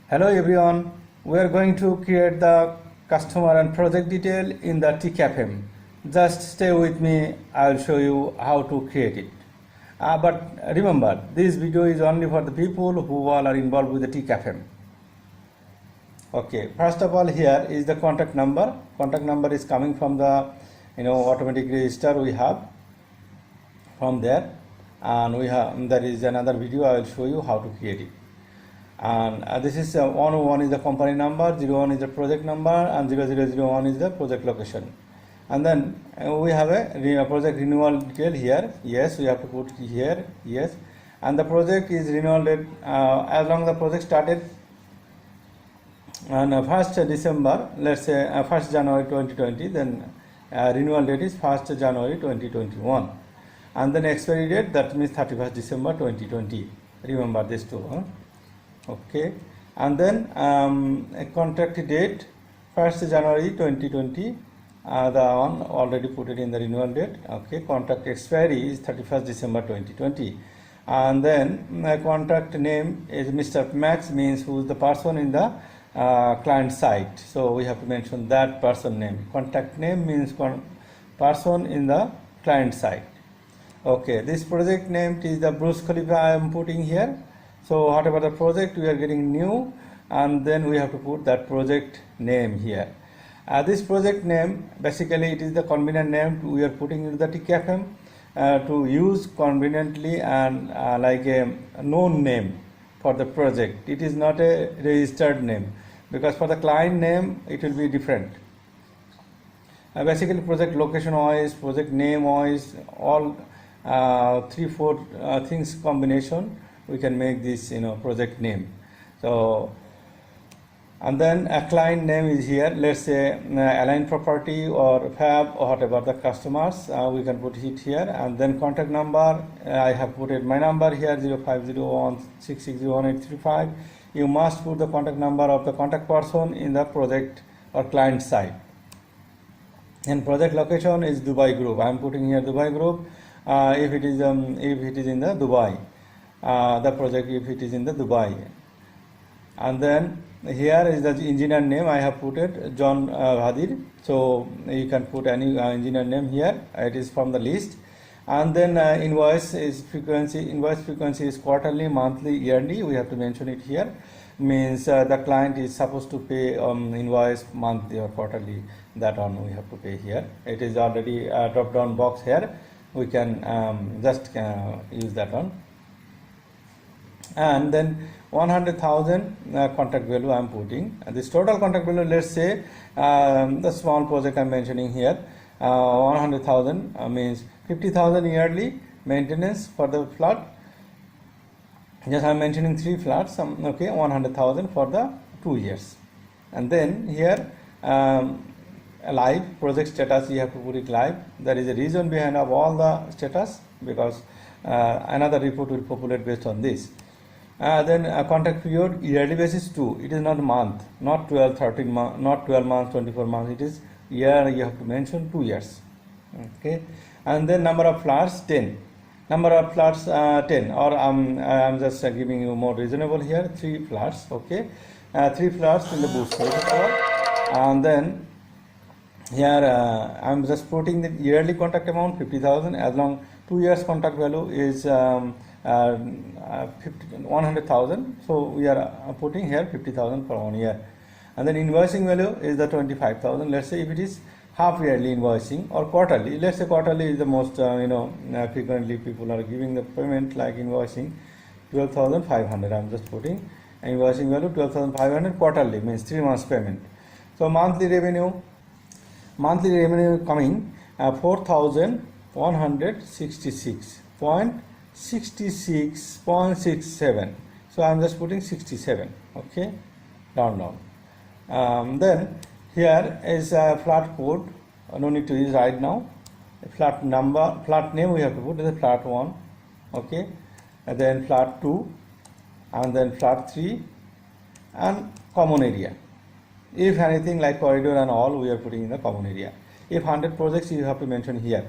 Hello everyone, we are going to create the customer and project detail in the TCAFM. Just stay with me, I will show you how to create it. But remember, this video is only for the people who all are involved with the TCAFM. Okay, first of all, here is the contact number. Contact number is coming from the automatic register we have from there, and there is another video I will show you how to create it. And this is 101 is the company number, 01 is the project number, and 0001 is the project location. And then we have a project renewal detail here. Yes, we have to put here. Yes, and the project is renewal date as long as the project started on 1st December, let's say 1st January 2020, then renewal date is 1st January 2021, and then expiry date, that means 31st December 2020. Remember this too. Okay, and then a contract date 1st January 2020, the one already put it in the renewal date. Okay, contract expiry is 31st December 2020, and then contract name is Mr. Max, means who is the person in the client side, so we have to mention that person name. Contact name means person in the client side. Okay, this project name is the Bruce Khalifa I am putting here. So whatever the project we are getting new, and then we have to put that project name here. This project name, basically it is the convenient name we are putting into the TCAFM to use conveniently, and like a known name for the project. It is not a registered name, because for the client name it will be different. Basically project location wise, project name wise, all 3-4 things combination we can make this project name. So, and then a client name is here. Let's say Align Property or Fab or whatever the customers, we can put it here. And then contact number, I have put it my number here, 0501660185. You must put the contact number of the contact person in the project or client side. And project location is Dubai group. I am putting here Dubai group. If it is in the Dubai. The project if it is in the Dubai. And then here is the engineer name. I have put it John Hadir, so you can put any engineer name here. It is from the list. And then invoice frequency is quarterly, monthly, yearly. We have to mention it here. Means the client is supposed to pay invoice monthly or quarterly. That one we have to pay here. It is already a drop down box here. We can just use that one. And then 100,000 contract value I am putting. This total contract value, let's say the small project I am mentioning here, 100,000 means 50,000 yearly maintenance for the flat. Just I am mentioning 3 flats. Okay, 100,000 for the 2 years. And then here live project status, you have to put it live. There is a reason behind of all the status, because another report will populate based on this. Then contract period yearly basis 2. It is not month, not 12, 13 months, not 12 months, 24 months. It is year. You have to mention 2 years. Okay, and then number of flats 10. Number of flats 10. Or I am just giving you more reasonable here. 3 flats. Okay, 3 flats in the boost. And then here I am just putting the yearly contract amount 50,000. As long 2 years contract value is 100,000, so we are putting here 50,000 for 1 year. And then invoicing value is the 25,000. Let's say if it is half yearly invoicing or quarterly, let's say quarterly is the most frequently people are giving the payment, like invoicing 12,500. I'm just putting invoicing value 12,500 quarterly, means 3 months payment. So monthly revenue coming 4,166.67. So I am just putting 67. Okay, down. Then here is a flat code. No need to use right now. Flat number, flat name we have to put is flat 1. Okay, and then flat 2, and then flat 3, and common area. If anything like corridor and all, we are putting in the common area. If 100 projects, you have to mention here.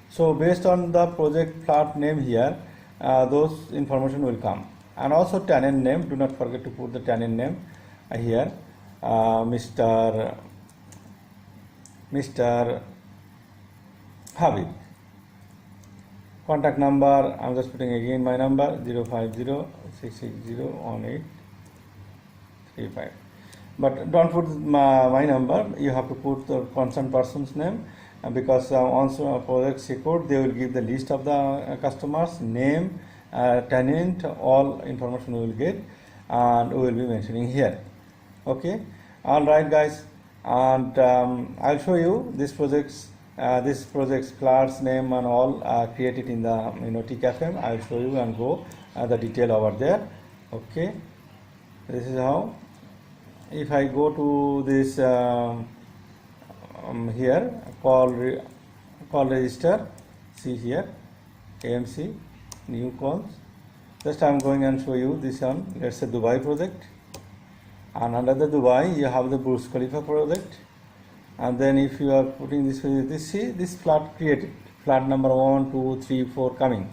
So based on the project flat name here, those information will come. And also tenant name, do not forget to put the tenant name. here Mr. Habib. Contact number, I'm just putting again my number 050-660-1835. But don't put my number, you have to put the concerned person's name, because once project secured, they will give the list of the customers, name, tenant, all information we will get, and we will be mentioning here. Okay, all right guys, and I'll show you this project's flats name and all created in the TCAFM. I'll show you and go the detail over there. Okay, this is how. If I go to this here, call register, see here AMC new calls. Just I'm going and show you this one. Let's say Dubai project, and under the Dubai you have the Burj Khalifa project, and then if you are putting this, see this flat created, flat number 1, 2, 3, 4 coming,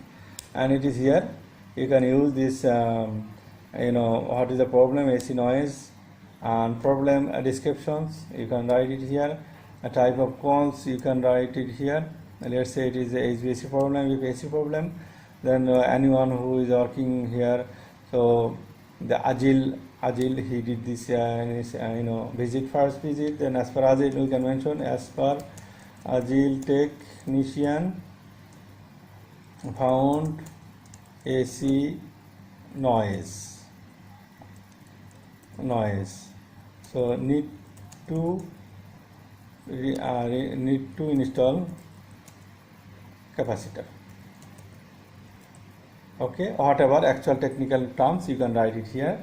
and it is here. You can use this what is the problem, AC noise, and problem descriptions, you can write it here. A type of calls, you can write it here. Let's say it is a HVAC problem, with AC problem, then anyone who is working here. So the Agile he did this visit, first visit. Then as per Agile we can mention, as per Agile technician found AC noise, so need to install capacitor. Okay, whatever actual technical terms you can write it here,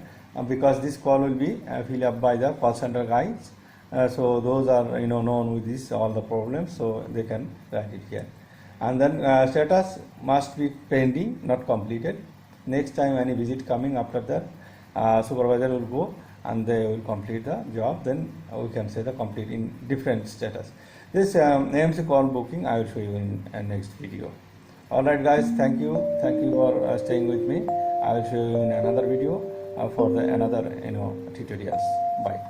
because this call will be filled up by the call center guys, so those are known with this all the problems, so they can write it here. And then status must be pending, not completed. Next time any visit coming, after that supervisor will go and they will complete the job, then we can say the complete in different status. This AMC call booking I will show you in next video. Alright guys, thank you for staying with me. I will show you in another video for the another tutorials. Bye.